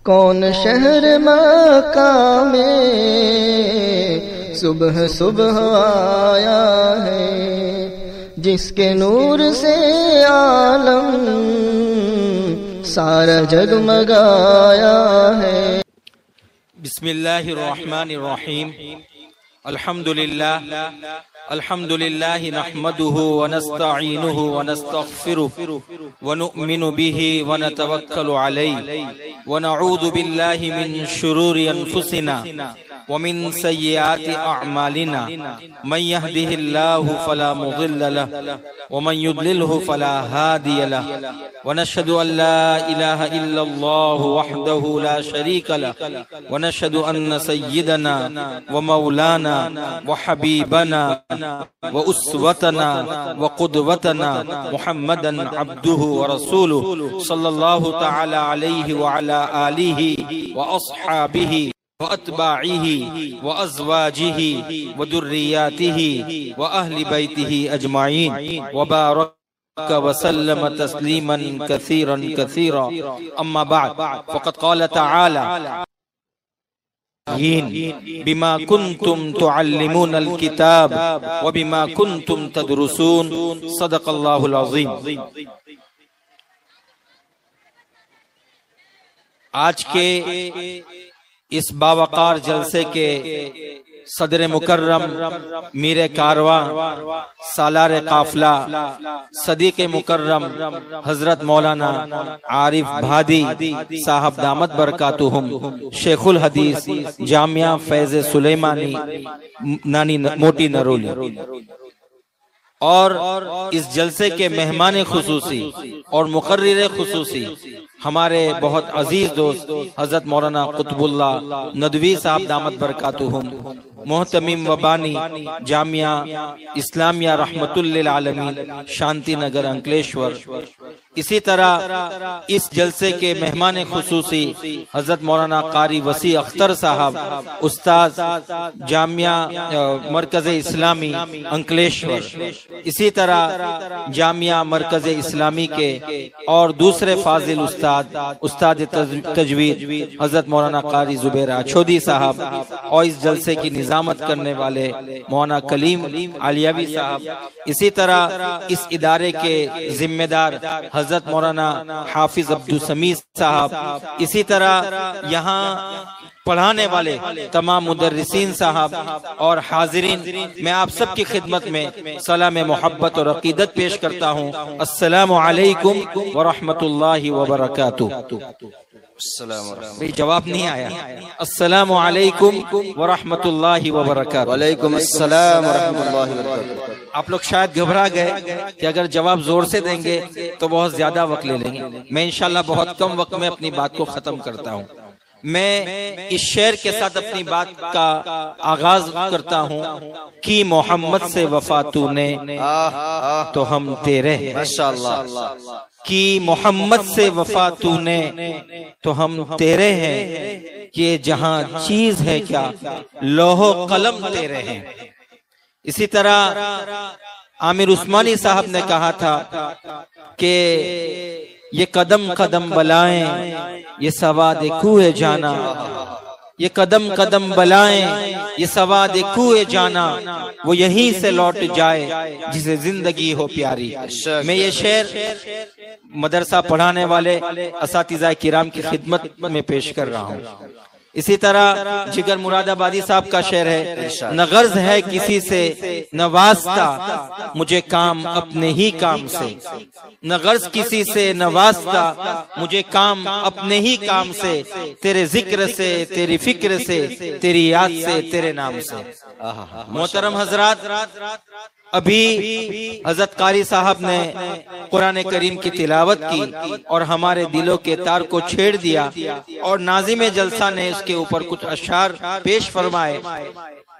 कौन शहर मक्का में सुबह सुबह आया है, जिसके नूर से आलम सारा जगमगाया है। बिस्मिल्लाहिर्रहमानिर्रहीम। अल्हम्दुलिल्लाह नहमदुहु व नस्तईनुहु व नस्तगफिरुहु व नु'मिनु बिही व नतवक्कलु अलैहि व नऊज़ु बिल्लाहि मिन शुरूरि अनफुसिना व मिन सय्यिआति अअमालिना। मन यहदिहिल्लाहु फला मुदिल्ल लहु व मन युद्लिलहु फला हादिय लहु व नशहदु अन ला इलाहा इल्लल्लाहु वहदहु ला शरीक लहु व नशहदु अन्न सय्यिदना व मौलाना व हबीबना व उस्वतना व कुदवतना मुहम्मदन अब्दुहु व रसूलुहु सल्लल्लाहु तआला अलैहि व अला आलिहि व अस्हाबिहि व अत्बाइहि व अज़वाजिहि व दुर्रियातिहि व अहली बैतिहि अजमाइन व बारक वसल्लम तस्लीमन कसीरन कसीरा। अम्मा बाद फ़क़द क़ाल तआला बिमा कुन्तुम तुअल्लिमूनल किताब व बिमा कुन्तुम तदरुसून। सदक़ल्लाहुल अज़ीम। आज के इस बावकार जलसे के सदर मुकर्रम मीर कारवां सालार काफिला सदी के मुकर्रम हजरत मौलाना आरिफ भादी साहब दामत बरकातुहुम शेखुल हदीस जामिया फैज़ सुलेमानी नानी मोटी नरोली और इस जलसे के मेहमान खुसूसी और मुकर्रिर खुसूसी हमारे बहुत अजीज दोस्त हजरत मौलाना कुतुबुल्लाह नदवी साहब दामत बरकातुहुम मोहतमीम वबानी जामिया इस्लामिया रहमतुल लिल आलमीन शांति नगर अंकलेश्वर। इसी तरह इस जलसे के मेहमान खुसूसी हजरत मौलाना कारी वसी अख्तर साहब उस्ताद जामिया मरकज इस्लामी अंकलेश्वर। इसी तरह जामिया मरकज इस्लामी के और दूसरे फाजिल उस्ताद तजवीद हजरत मौलाना कारी जुबैर अछोदी साहब और इस जलसे की निजामत करने वाले मौलाना कलीम आलियावी साहब। इसी तरह इस इदारे के जिम्मेदार हजरत मौलाना हाफिज अब्दुल समीद साहब। इसी तरह यहाँ पढ़ाने वाले तमाम मुदर्रिसीन साहब और हाजिरीन, मैं आप सब की खिदमत में सलाम मोहब्बत और अकीदत पेश करता हूँ। अस्सलामु अलैकुम व रहमतुल्लाहि व बरकातुहू। जवाब नहीं आया। अस्सलामु अलैकुम व रहमतुल्लाहि व बरकातुहू। वालेकुम अस्सलाम व रहमतुल्लाहि व बरकातुहू। आप लोग शायद घबरा गए कि अगर जवाब जोर से देंगे तो बहुत ज्यादा वक्त ले लेंगे। मैं इंशाल्लाह बहुत कम वक्त में अपनी बात को खत्म करता हूँ। मैं इस शेर के साथ अपनी बात का आगाज करता हूँ कि मोहम्मद से वफा तूने तो हम तेरे हैं। माशाअल्लाह। कि मोहम्मद से वफा तूने तो हम तेरे हैं, ये जहां चीज है क्या लोहो कलम तेरे हैं। इसी तरह आमिर उस्मानी साहब ने कहा था कि ये कदम कदम बलाएं ये सवाद कूए जाना, ये कदम कदम बलाएं ये सवाद कूए जाना, वो यहीं से लौट जाए जिसे जिंदगी हो प्यारी। मैं ये शेर मदरसा पढ़ाने वाले असातिज़ा किराम की खिदमत में पेश कर रहा हूँ। इसी तरह जिगर मुरादाबादी साहब का शेर है, न गर्ज है किसी से न वास्ता मुझे काम अपने ही काम से, न गर्ज किसी से न वास्ता मुझे काम अपने ही काम से, तेरे जिक्र से तेरी फिक्र से तेरी याद से तेरे नाम से। मोहतरम हजरात, अभी हजरत कारी साहब ने कुरान करीम की तिलावत की और हमारे दिलों के तार को छेड़ दिया और नाज़िम जलसा ने इसके ऊपर कुछ अशार पेश फरमाए।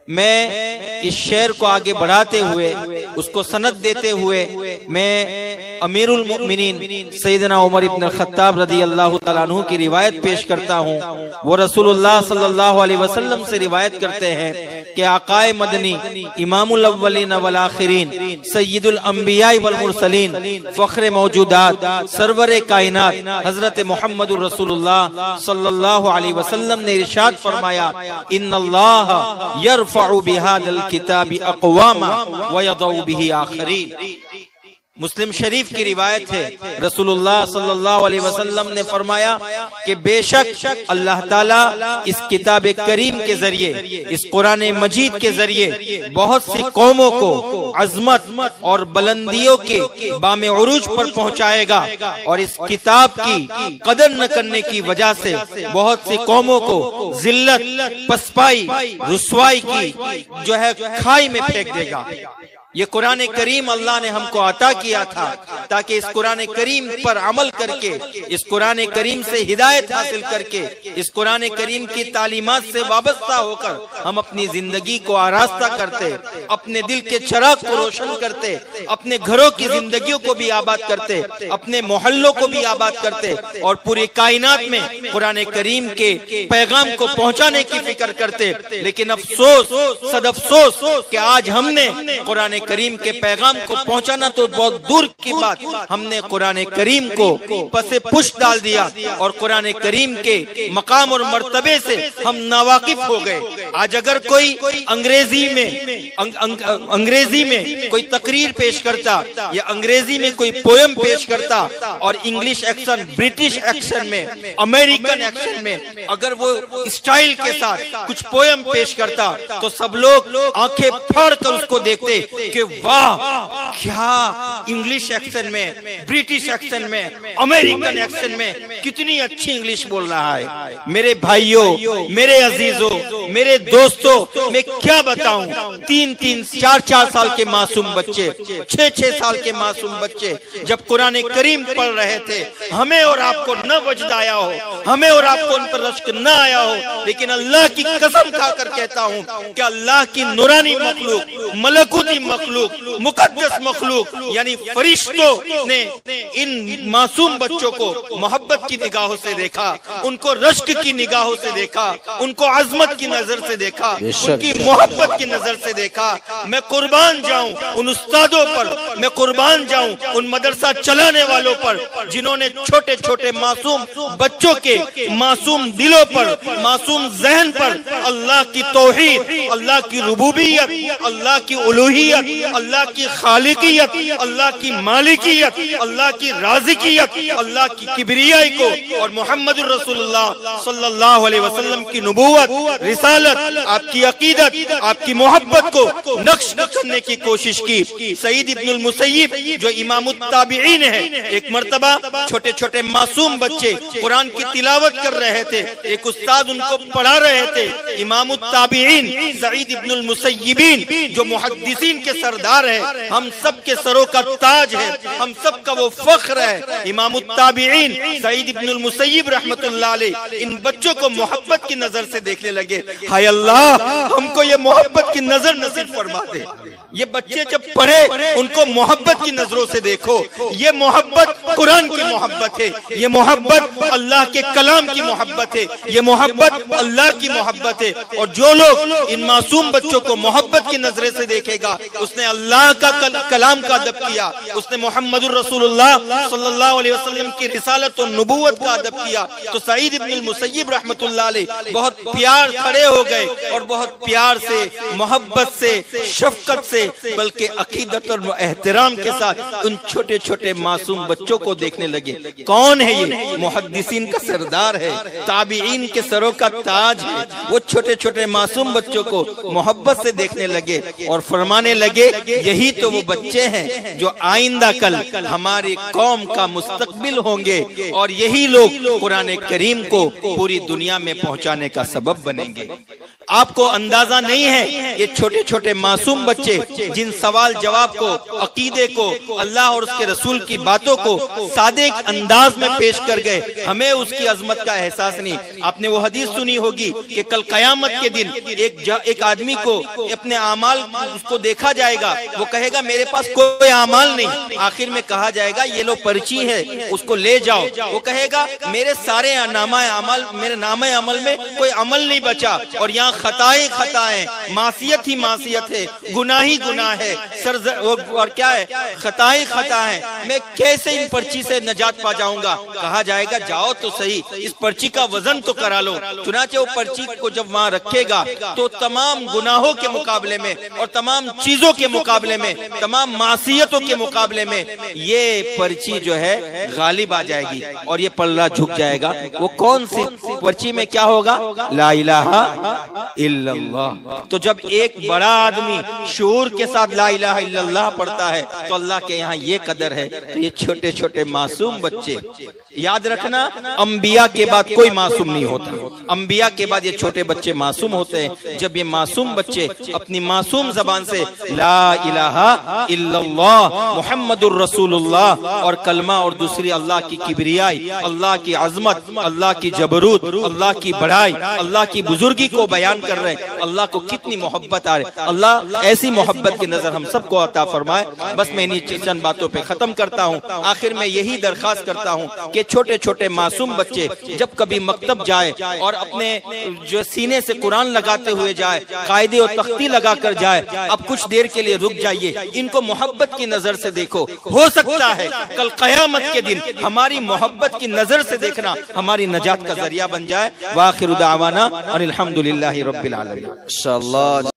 मैं इस शेर को आगे बढ़ाते हुए उसको सनद देते हुए मैं अमीरुल मुमिनीन सैयदना उमर इब्न खत्ताब रदी अल्लाह तआला अन्हु की रिवायत पेश करता हूँ। वो रसूलुल्लाह सल्लल्लाहु अलैहि वसल्लम से रिवायत करते हैं कि आकाए मदनी इमामुल अव्वलीन वल आखिरीन सय्यदुल अंबिया वल मुरसलीन फख्रे मौजूदात सरवरे कायनात हजरत मुहम्मदुर रसूलुल्लाह सल्लल्लाहु अलैहि वसल्लम ने इरशाद फरमाया, इन्नल्लाह यरफउ बिहादल किताबी अक़वामा व यदउ बिही आखरीन। मुस्लिम शरीफ की रिवायत है, रसूलुल्लाह सल्लल्लाहु अलैहि वसल्लम ने फरमाया कि बेशक अल्लाह ताला इस किताब करीम के जरिए, इस कुरान मजीद के जरिए बहुत सी कौमों को अजमत और बुलंदियों के बामे उरूज पर पहुंचाएगा, और इस किताब की कदर न करने की वजह से बहुत सी कौमों को जिल्लत, पसपाई, रुसवाई की जो है खाई में फेंक देगा। ये कुरान करीम अल्लाह ने हमको अता किया था ताकि इस कुरान करीम पर अमल करके, इस कुरान करीम से हिदायत हासिल करके, इस कुरान करीम की तालीमात से वाबस्ता होकर हम अपनी जिंदगी को आरास्ता करते, अपने दिल के चिराग को रोशन करते, अपने घरों की जिंदगियों को भी आबाद करते, अपने मोहल्लों को भी आबाद करते, और पूरी कायनात में कुरान करीम के पैगाम को पहुंचाने की फिक्र करते। लेकिन अफसोस, सदअफसोस कि आज हमने कुरान करीम के पैगाम को पहुंचाना तो बहुत दूर की बात, हमने कुरान करीम को पसे पुश डाल दिया और कुरान करीम के मकाम और मर्तबे से हम नावाकिफ हो गए। आज अगर कोई अंग्रेजी में कोई तकरीर पेश करता या अंग्रेजी में कोई पोयम पेश करता और इंग्लिश एक्शन, ब्रिटिश एक्शन में, अमेरिकन एक्शन में अगर वो स्टाइल के साथ कुछ पोयम पेश करता तो सब लोग आंखें फाड़ कर उसको देखते कि वाह, क्या इंग्लिश एक्शन में, ब्रिटिश एक्शन में, अमेरिकन एक्शन में कितनी अच्छी इंग्लिश बोल रहा है। मेरे भाइयों, मेरे अजीजों, मेरे दोस्तों, मैं क्या बताऊं, 3-3, 4-4 साल के मासूम बच्चे, 6-6 साल के मासूम बच्चे जब कुरान करीम पढ़ रहे थे, हमें और आपको न वजद आया हो, हमें और आपको उन पर रश्क न आया हो, लेकिन अल्लाह की कसम खाकर कहता हूं कि अल्लाह की नूरानी मखलूक, मलकूती मखलूक, मुकद्दस मखलूक यानी फरिश्तों ने इन मासूम बच्चों को मोहब्बत की निगाहों से देखा, उनको रश्क की निगाहों से देखा, उनको अजमत की नजर से देखा, उनकी मोहब्बत की नजर से देखा। मैं कुर्बान जाऊं उन उस्तादों पर, मैं कुर्बान जाऊं उन मदरसा चलाने वालों पर जिन्होंने छोटे छोटे मासूम बच्चों के मासूम दिलों पर, मासूम जहन पर अल्लाह की तौहीद, अल्लाह की रुबूबियत, अल्लाह की उलूहियत, अल्लाह की खालिकियत, अल्लाह की मालिकियत, अल्लाह की राज़िकियत, अल्लाह की किबरियाई को और मुहम्मदुर रसूलुल्लाह सल्लल्लाहु अलैहि वसल्लम की नबूवत, रिसालत, आपकी अकीदत, आपकी मोहब्बत को नक्श करने की कोशिश की। सईद इब्नुल मुसय्यिब जो इमामुत ताबिईन है, एक मर्तबा छोटे छोटे मासूम बच्चे कुरान की तिलावत कर रहे थे, एक उस्ताद उनको पढ़ा रहे थे। इमामुत ताबिईन सईद इब्नुल मुसय्यिबीन जो मुहद्दिसीन के सरदार है, हम सब के सरों का ताज है, हम सब का वो फख्र है। इमामुत ताबिईन सईद इब्नुल मुसय्यिब रहमतुल्लाह अलैह इन बच्चों को मोहब्बत की नजर से देखने लगे। हाय अल्लाह, हमको ये मोहब्बत की नजर नसीब फरमा दे। ये बच्चे जब पढ़े उनको मोहब्बत की नजरों से देखो। ये मोहब्बत कुरान की मोहब्बत है, ये मोहब्बत अल्लाह के कलाम की मोहब्बत है, ये मोहब्बत अल्लाह की मोहब्बत है। और जो लोग इन मासूम बच्चों को मोहब्बत की नजरें से देखेगा, उसने अल्लाह का कलाम का अदब किया, उसने मुहम्मदुर रसूलुल्लाह सल्लल्लाहु अलैहि वसल्लम की रिसालत और नबूवत का अदब किया। तो सईद इब्नुल मुसय्यिब रहमतुल्लाह अलैह बहुत प्यार खड़े हो गए और बहुत प्यार से, मोहब्बत से, शफकत से, बल्कि अकीदत और एहतराम के साथ उन छोटे छोटे मासूम बच्चों को देखने लगे। कौन है ये? मुहद्दिसीन का सरदार है, ताबीईन के सरों का ताज है। वो छोटे छोटे मासूम बच्चों को मोहब्बत से देखने लगे और फरमाने लगे, यही तो वो बच्चे हैं जो आइंदा कल हमारी कौम का मुस्तकबिल होंगे और यही लोग कुरान करीम को पूरी दुनिया में पहुंचाने का सबब बनेंगे। आपको अंदाजा नहीं है, ये छोटे छोटे मासूम बच्चे जिन सवाल जवाब को, अकीदे को, अल्लाह और उसके रसूल की बातों को सादे अंदाज में पेश कर गए, हमें उसकी अजमत का एहसास नहीं। आपने वो हदीस सुनी होगी कि कल कयामत के दिन एक आदमी को अपने आमाल उसको देखा जाएगा, वो कहेगा मेरे पास कोई आमाल नहीं। आखिर में कहा जाएगा ये लो पर्ची है, उसको ले जाओ। वो कहेगा मेरे सारे नामा अमल, मेरे नामे अमल में कोई अमल नहीं बचा। और यहाँ खताएं खताएं, मासियत ही मासियत है, गुनाह ही गुनाह है, और क्या है, खताएं खताएं। मैं कैसे इन पर्ची से नजात पा जाऊंगा? कहा जाएगा जाओ तो सही, इस पर्ची का वजन तो करा लो। चुनाचे वो पर्ची को जब वहां रखेगा तो तमाम गुनाहों के मुकाबले में और तमाम चीजों के मुकाबले में, तमाम मासियतों के मुकाबले में ये पर्ची जो है गालिब आ जाएगी और ये पल्ला झुक जाएगा। वो कौन सी पर्ची में क्या होगा? ला इलाहा इल्लल्लाह। तो जब एक बड़ा आदमी शऊर के साथ ला इलाहा इल्लल्लाह पढ़ता है तो अल्लाह के यहाँ ये कदर है। तो ये छोटे छोटे मासूम बच्चे, याद रखना, अंबिया के बाद कोई मासूम नहीं होता, अंबिया के बाद ये छोटे बच्चे मासूम होते हैं। जब ये मासूम बच्चे अपनी मासूम जबान से ला इलाहा इल्लल्लाह मुहम्मदुर रसूलुल्लाह और कलमा और दूसरी अल्लाह की किबरियाई, अल्लाह की अजमत, अल्लाह की जबरूत, अल्लाह की बड़ाई, अल्लाह की बुजुर्गी को बयान कर रहे हैं, अल्लाह को कितनी मोहब्बत आ रही। अल्लाह ऐसी मोहब्बत की नजर हम सबको अता फरमाए। बस मैं इन्हीं चंद बातों पे खत्म करता हूँ। आखिर में यही दरखास्त करता हूँ कि छोटे छोटे मासूम बच्चे जब कभी मकतब जाए और अपने जो सीने से कुरान लगाते हुए जाए, कायदे और तख्ती लगा कर जाए, अब कुछ देर के लिए रुक जाइए, इनको मोहब्बत की नजर से देखो। हो सकता है कल क़यामत के दिन हमारी मोहब्बत की नजर से देखना हमारी नजात का जरिया बन जाए। वाखिरु दावाना अनिल हम्दुलिल्लाहि रब्बिल आलमीन। इंशाअल्लाह।